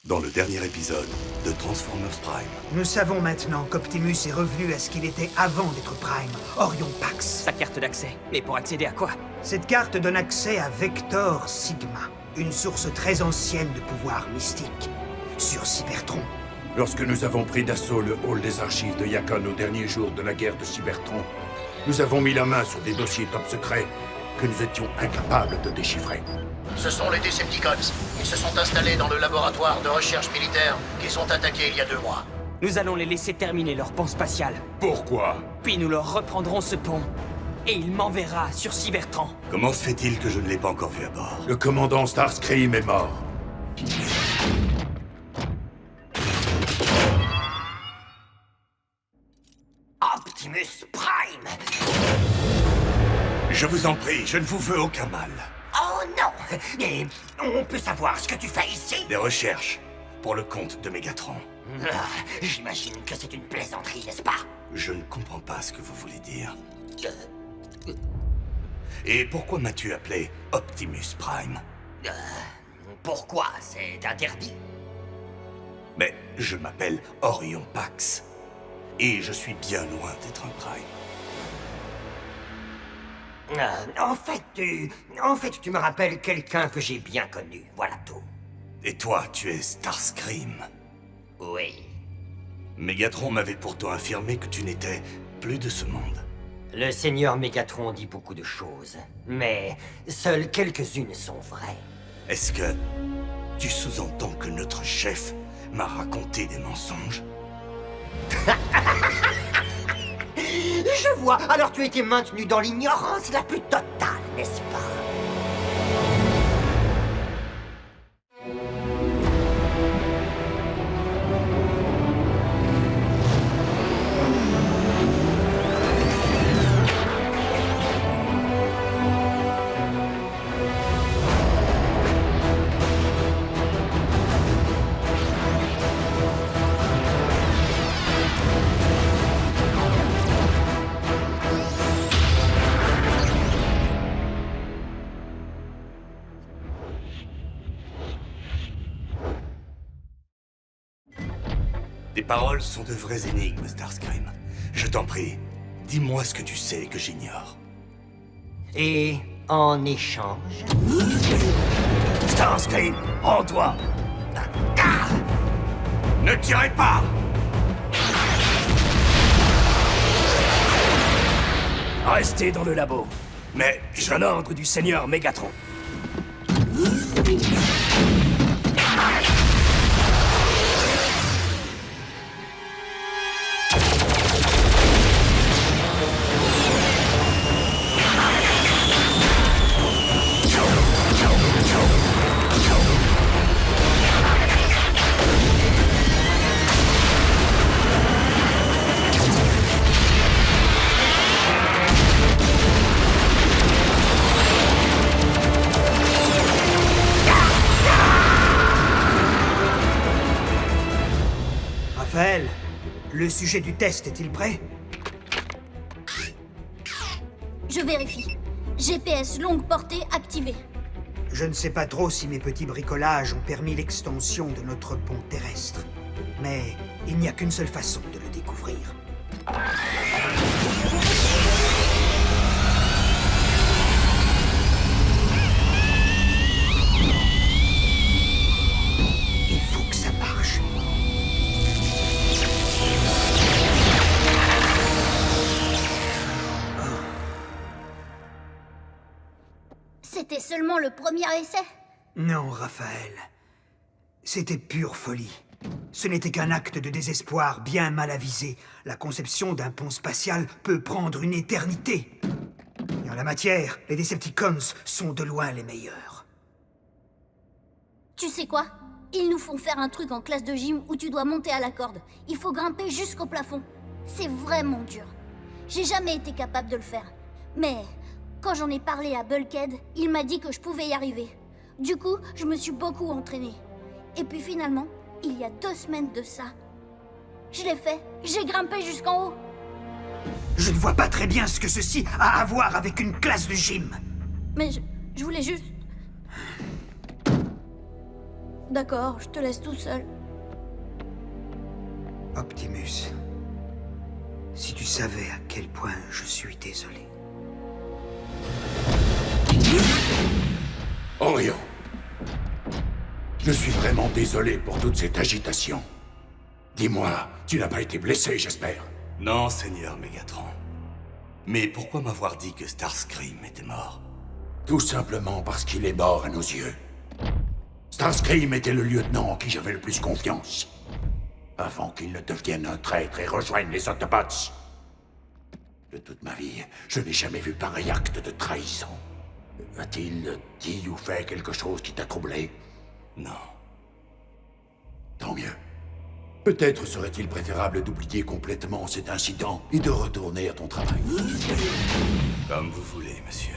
Dans le dernier épisode de Transformers Prime. Nous savons maintenant qu'Optimus est revenu à ce qu'il était avant d'être Prime, Orion Pax. Sa carte d'accès. Mais pour accéder à quoi? Cette carte donne accès à Vector Sigma, une source très ancienne de pouvoir mystique, sur Cybertron. Lorsque nous avons pris d'assaut le hall des archives de Yakon au dernier jour de la guerre de Cybertron, nous avons mis la main sur des dossiers top secrets que nous étions incapables de déchiffrer. Ce sont les Decepticons. Ils se sont installés dans le laboratoire de recherche militaire qu'ils ont attaqué il y a 2 mois. Nous allons les laisser terminer leur pont spatial. Pourquoi? Puis nous leur reprendrons ce pont. Et il m'enverra sur Cybertron. Comment se fait-il que je ne l'ai pas encore vu à bord? Le commandant Starscream est mort. Optimus Prime! Je vous en prie, je ne vous veux aucun mal. Oh non! Mais on peut savoir ce que tu fais ici? Des recherches pour le compte de Megatron. J'imagine que c'est une plaisanterie, n'est-ce pas? Je ne comprends pas ce que vous voulez dire. Et pourquoi m'as-tu appelé Optimus Prime? Pourquoi? C'est interdit. Mais je m'appelle Orion Pax. Et je suis bien loin d'être un Prime. En fait, tu me rappelles quelqu'un que j'ai bien connu, voilà tout. Et toi, tu es Starscream. Oui. Megatron m'avait pourtant affirmé que tu n'étais plus de ce monde. Le Seigneur Mégatron dit beaucoup de choses, mais seules quelques-unes sont vraies. Est-ce que tu sous-entends que notre chef m'a raconté des mensonges? Je vois, alors tu étais maintenu dans l'ignorance la plus totale, n'est-ce pas? Tes paroles sont de vraies énigmes, Starscream. Je t'en prie, dis-moi ce que tu sais que j'ignore. Et en échange... Starscream, rends-toi! Ne tirez pas! Restez dans le labo. Mais C'est un ordre du Seigneur Mégatron. Raphaël, le sujet du test est-il prêt? Je vérifie. GPS longue portée activé. Je ne sais pas trop si mes petits bricolages ont permis l'extension de notre pont terrestre. Mais il n'y a qu'une seule façon de le découvrir. Il faut que ça marche. C'était seulement le premier essai. Non, Raphaël. C'était pure folie. Ce n'était qu'un acte de désespoir bien mal avisé. La conception d'un pont spatial peut prendre une éternité. Et en la matière, les Decepticons sont de loin les meilleurs. Tu sais quoi? Ils nous font faire un truc en classe de gym où tu dois monter à la corde. Il faut grimper jusqu'au plafond. C'est vraiment dur. J'ai jamais été capable de le faire. Mais quand j'en ai parlé à Bulkhead, il m'a dit que je pouvais y arriver. Du coup, je me suis beaucoup entraînée. Et puis finalement, il y a 2 semaines de ça, je l'ai fait. J'ai grimpé jusqu'en haut. Je ne vois pas très bien ce que ceci a à voir avec une classe de gym. Mais je voulais juste... D'accord, je te laisse tout seul. Optimus, si tu savais à quel point je suis désolé. Orion, je suis vraiment désolé pour toute cette agitation. Dis-moi, tu n'as pas été blessé, j'espère? Non, Seigneur Megatron. Mais pourquoi m'avoir dit que Starscream était mort? Tout simplement parce qu'il est mort à nos yeux. Starscream était le lieutenant en qui j'avais le plus confiance. Avant qu'il ne devienne un traître et rejoigne les Autobots. De toute ma vie, je n'ai jamais vu pareil acte de trahison. A-t-il dit ou fait quelque chose qui t'a troublé? Non. Tant mieux. Peut-être serait-il préférable d'oublier complètement cet incident et de retourner à ton travail. Comme vous voulez, monsieur.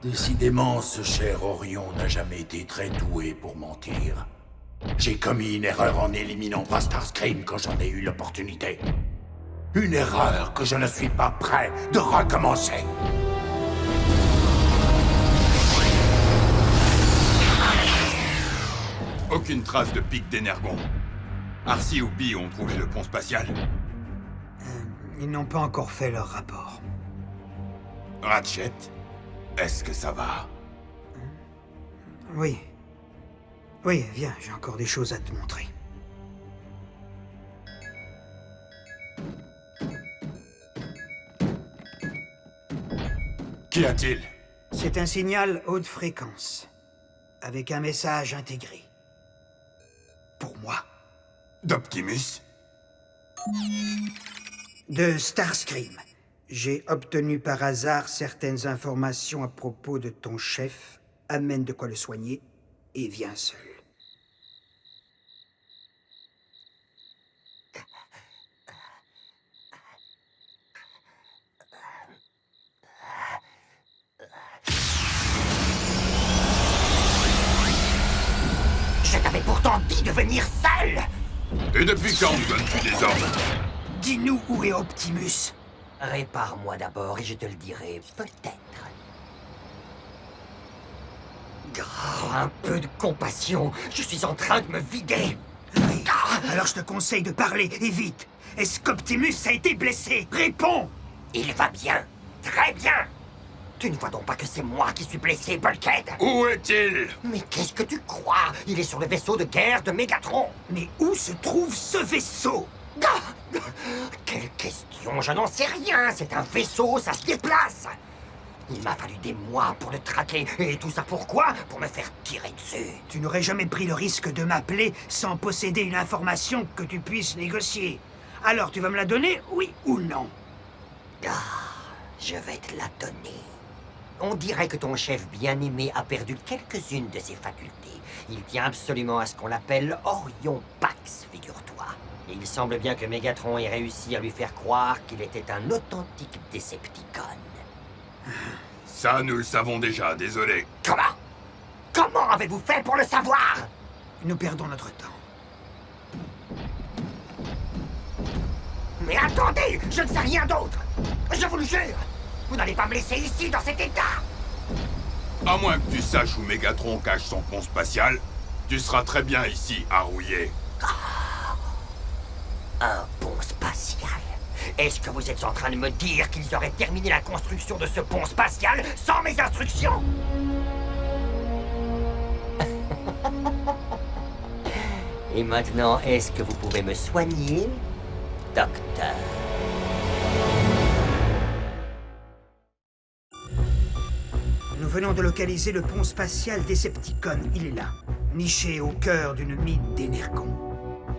Décidément, ce cher Orion n'a jamais été très doué pour mentir. J'ai commis une erreur en éliminant pas Starscream quand j'en ai eu l'opportunité. Une erreur que je ne suis pas prêt de recommencer. Aucune trace de pic d'énergon. Arcee ou Bee ont trouvé le pont spatial. Ils n'ont pas encore fait leur rapport. Ratchet, est-ce que ça va? Oui. Oui, viens, j'ai encore des choses à te montrer. Qu'y a-t-il? C'est un signal haute fréquence, avec un message intégré. Pour moi. D'Optimus? De Starscream. J'ai obtenu par hasard certaines informations à propos de ton chef. Amène de quoi le soigner et viens seul. Je t'avais pourtant dit de venir seul! Et depuis quand me donnes-tu des ordres? Dis-nous où est Optimus. Répare-moi d'abord et je te le dirai, peut-être. Oh, un peu de compassion, je suis en train de me vider. Oui. Alors je te conseille de parler, et vite. Est-ce qu'Optimus a été blessé? Réponds! Il va bien, très bien. Tu ne vois donc pas que c'est moi qui suis blessé, Bulkhead? Où est-il? Mais qu'est-ce que tu crois? Il est sur le vaisseau de guerre de Megatron. Mais où se trouve ce vaisseau? Quelle question? Je n'en sais rien. C'est un vaisseau, ça se déplace. Il m'a fallu des mois pour le traquer. Et tout ça pourquoi? Pour me faire tirer dessus. Tu n'aurais jamais pris le risque de m'appeler sans posséder une information que tu puisses négocier. Alors tu vas me la donner, oui ou non? Je vais te la donner. On dirait que ton chef bien-aimé a perdu quelques-unes de ses facultés. Il tient absolument à ce qu'on l'appelle Orion Pax, figure-toi. Et il semble bien que Megatron ait réussi à lui faire croire qu'il était un authentique Decepticon. Ça, nous le savons déjà, désolé. Comment? Comment avez-vous fait pour le savoir? Nous perdons notre temps. Mais attendez, je ne sais rien d'autre. Je vous le jure. Vous n'allez pas me laisser ici, dans cet état. À moins que tu saches où Megatron cache son pont spatial, tu seras très bien ici, à rouiller. Un pont spatial. Est-ce que vous êtes en train de me dire qu'ils auraient terminé la construction de ce pont spatial sans mes instructions? Et maintenant, est-ce que vous pouvez me soigner, docteur? Nous venons de localiser le pont spatial Decepticon. Il est là, niché au cœur d'une mine d'énergon.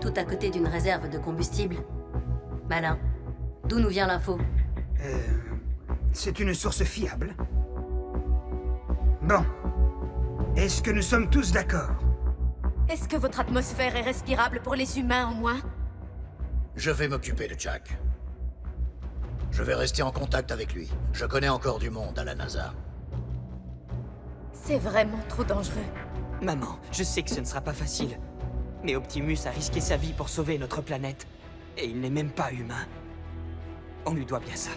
Tout à côté d'une réserve de combustible. Malin. D'où nous vient l'info? C'est une source fiable. Bon. Est-ce que nous sommes tous d'accord? Est-ce que votre atmosphère est respirable pour les humains, au moins? Je vais m'occuper de Jack. Je vais rester en contact avec lui. Je connais encore du monde à la NASA. C'est vraiment trop dangereux. Maman, je sais que ce ne sera pas facile. Mais Optimus a risqué sa vie pour sauver notre planète. Et il n'est même pas humain. On lui doit bien ça.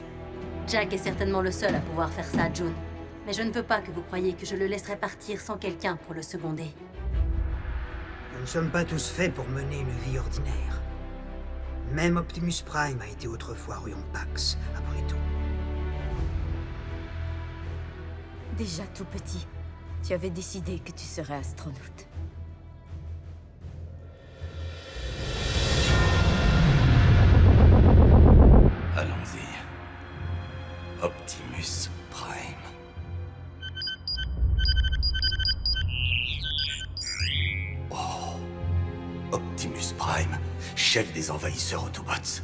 Jack est certainement le seul à pouvoir faire ça, June. Mais je ne veux pas que vous croyiez que je le laisserai partir sans quelqu'un pour le seconder. Nous ne sommes pas tous faits pour mener une vie ordinaire. Même Optimus Prime a été autrefois Orion Pax, après tout. Déjà tout petit, tu avais décidé que tu serais astronaute. Allons-y. Optimus Prime. Oh. Optimus Prime, chef des envahisseurs Autobots.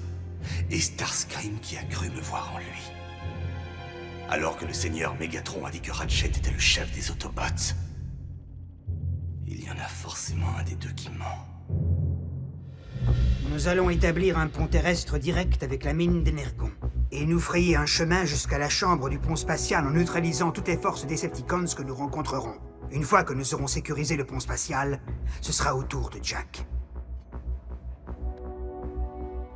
Et Starscream qui a cru me voir en lui. Alors que le seigneur Megatron a dit que Ratchet était le chef des Autobots. Il y en a forcément un des deux qui ment. Nous allons établir un pont terrestre direct avec la mine d'Energon. Et nous frayer un chemin jusqu'à la chambre du pont spatial en neutralisant toutes les forces Decepticons que nous rencontrerons. Une fois que nous aurons sécurisé le pont spatial, ce sera au tour de Jack.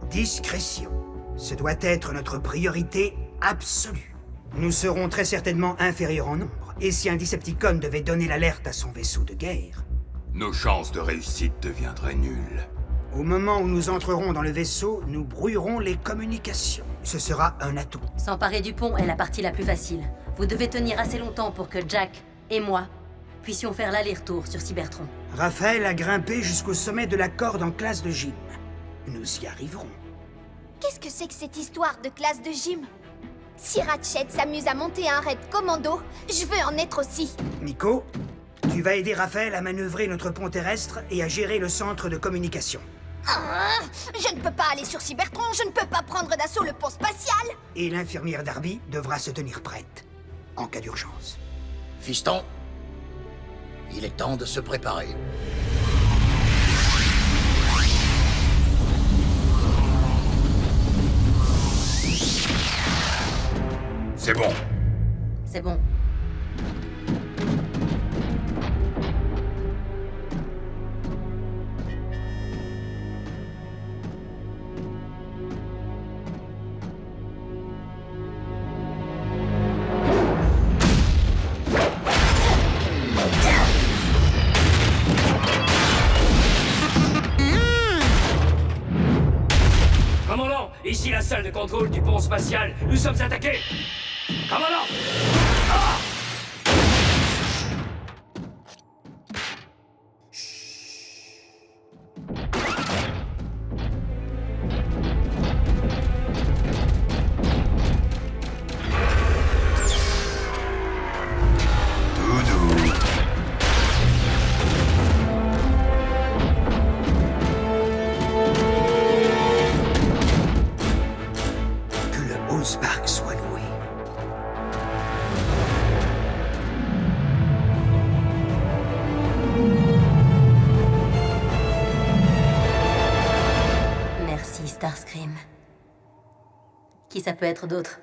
Discrétion. Ce doit être notre priorité absolue. Nous serons très certainement inférieurs en nombre, et si un Decepticon devait donner l'alerte à son vaisseau de guerre... Nos chances de réussite deviendraient nulles. Au moment où nous entrerons dans le vaisseau, nous brouillerons les communications. Ce sera un atout. S'emparer du pont est la partie la plus facile. Vous devez tenir assez longtemps pour que Jack et moi puissions faire l'aller-retour sur Cybertron. Raphaël a grimpé jusqu'au sommet de la corde en classe de gym. Nous y arriverons. Qu'est-ce que c'est que cette histoire de classe de gym? Si Ratchet s'amuse à monter un raid commando, je veux en être aussi. Nico, tu vas aider Raphaël à manœuvrer notre pont terrestre et à gérer le centre de communication. Ah, je ne peux pas aller sur Cybertron, je ne peux pas prendre d'assaut le pont spatial. Et l'infirmière Darby devra se tenir prête, en cas d'urgence. Fiston, il est temps de se préparer. C'est bon. C'est bon. Commandant, ici la salle de contrôle du pont spatial. Nous sommes attaqués. Commandant! Ah! Doudou. Que le Allspark soit loué. Merci, Starscream. Qui ça peut être d'autre?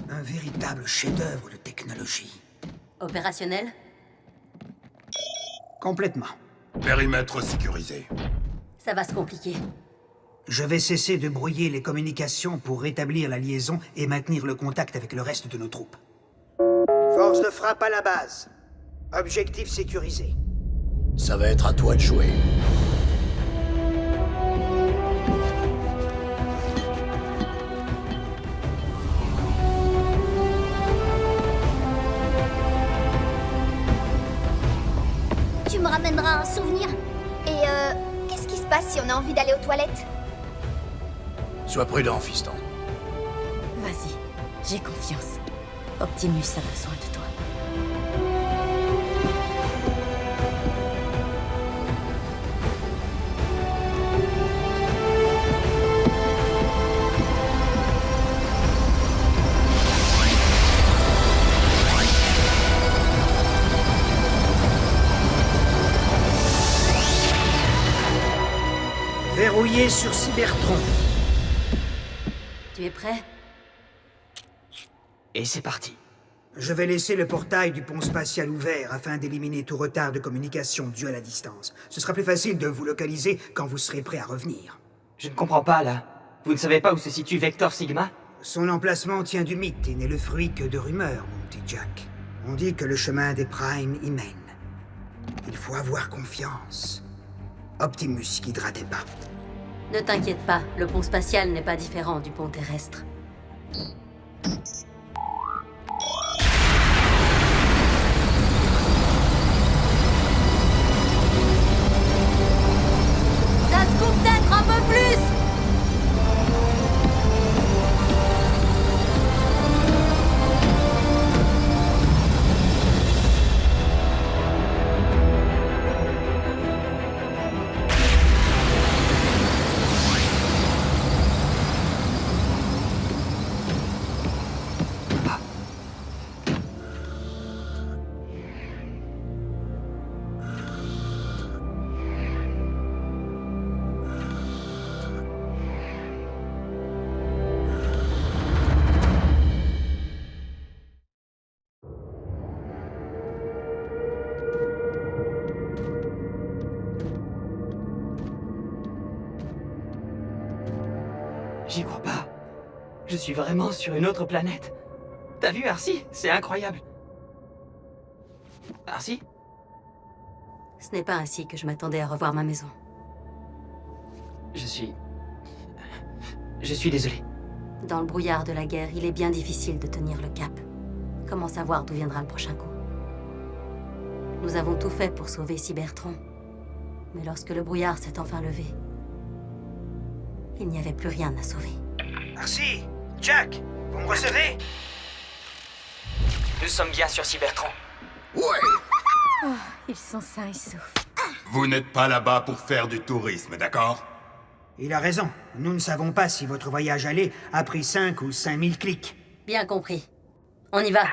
Un véritable chef-d'œuvre de technologie. Opérationnel? Complètement. Périmètre sécurisé. Ça va se compliquer. Je vais cesser de brouiller les communications pour rétablir la liaison et maintenir le contact avec le reste de nos troupes. Force de frappe à la base. Objectif sécurisé. Ça va être à toi de jouer. Tu me ramèneras un souvenir. Et qu'est-ce qui se passe si on a envie d'aller aux toilettes? Sois prudent, fiston. Vas-y, j'ai confiance. Optimus a besoin de toi. Vers Verrouillé sur Cybertron. Tu es prêt? Et c'est parti. Je vais laisser le portail du pont spatial ouvert afin d'éliminer tout retard de communication dû à la distance. Ce sera plus facile de vous localiser quand vous serez prêt à revenir. Je ne comprends pas, là. Vous ne savez pas où se situe Vector Sigma? Son emplacement tient du mythe et n'est le fruit que de rumeurs, mon petit Jack. On dit que le chemin des Primes y mène. Il faut avoir confiance. Optimus guidera tes pas. Ne t'inquiète pas, le pont spatial n'est pas différent du pont terrestre. Ça se coupe peut-être un peu plus! J'y crois pas. Je suis vraiment sur une autre planète. T'as vu, Arcee? C'est incroyable. Arcee? Ce n'est pas ainsi que je m'attendais à revoir ma maison. Je suis désolé. Dans le brouillard de la guerre, il est bien difficile de tenir le cap. Comment savoir d'où viendra le prochain coup? Nous avons tout fait pour sauver Cybertron. Mais lorsque le brouillard s'est enfin levé, il n'y avait plus rien à sauver. Merci. Jack, vous me recevez? Nous sommes bien sur Cybertron. Oh, ils sont sains et saufs. Vous n'êtes pas là-bas pour faire du tourisme, d'accord? Il a raison. Nous ne savons pas si votre voyage aller a pris 5 ou 5000 clics. Bien compris. On y va.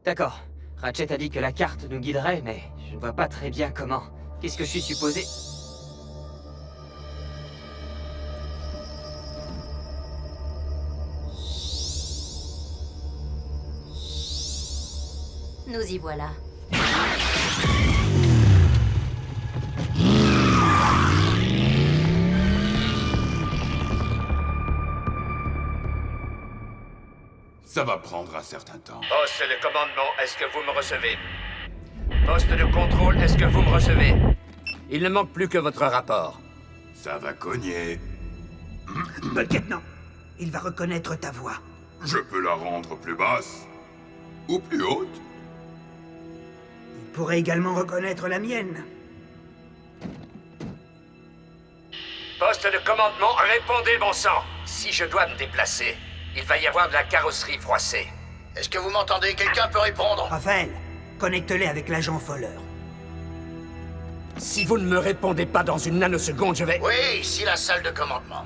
D'accord. Ratchet a dit que la carte nous guiderait, mais je ne vois pas très bien comment. Qu'est-ce que je suis supposé... Nous y voilà. Ça va prendre un certain temps. Poste de commandement, est-ce que vous me recevez? Poste de contrôle, est-ce que vous me recevez? Il ne manque plus que votre rapport. Ça va cogner. Bucket, non. Il va reconnaître ta voix. Je peux la rendre plus basse? Ou plus haute? Il pourrait également reconnaître la mienne. Poste de commandement, répondez, bon sang. Si je dois me déplacer, il va y avoir de la carrosserie froissée. Est-ce que vous m'entendez? Quelqu'un peut répondre? Raphaël, connecte-les avec l'agent Fowler. Si vous ne me répondez pas dans une nanoseconde, je vais... Oui, ici la salle de commandement.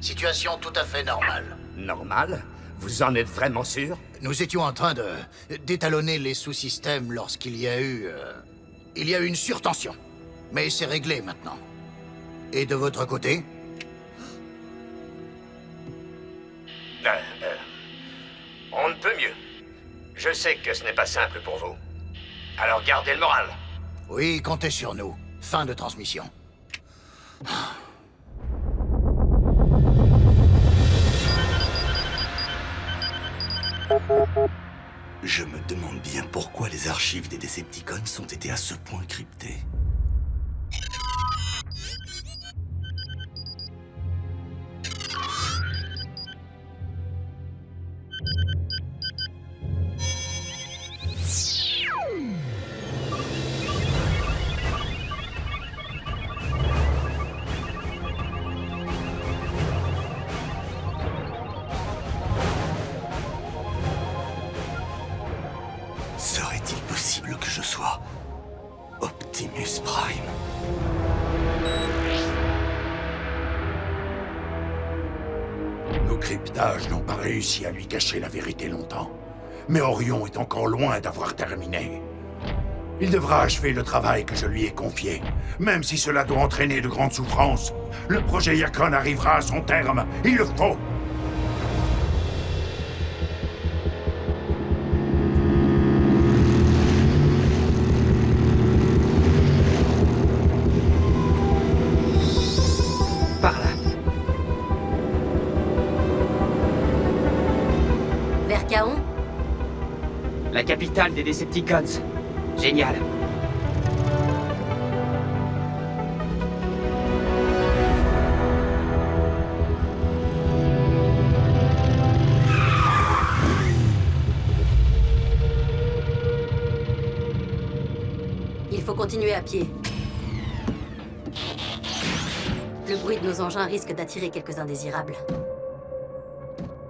Situation tout à fait normale. Normale? Vous en êtes vraiment sûr? Nous étions en train d'étalonner les sous-systèmes lorsqu'il y a eu... il y a eu une surtension. Mais c'est réglé maintenant. Et de votre côté? On ne peut mieux. Je sais que ce n'est pas simple pour vous. Alors gardez le moral. Oui, comptez sur nous. Fin de transmission. Je me demande bien pourquoi les archives des Decepticons ont été à ce point cryptées. Serait-il possible que je sois Optimus Prime? Nos cryptages n'ont pas réussi à lui cacher la vérité longtemps. Mais Orion est encore loin d'avoir terminé. Il devra achever le travail que je lui ai confié, même si cela doit entraîner de grandes souffrances. Le projet Yukon arrivera à son terme. Il le faut. Par là. Vers Kaon? La capitale des Decepticons. Génial. Il faut continuer à pied. Le bruit de nos engins risque d'attirer quelques indésirables.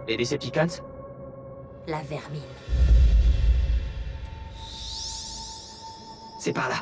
Les Decepticons? La vermine. C'est par là.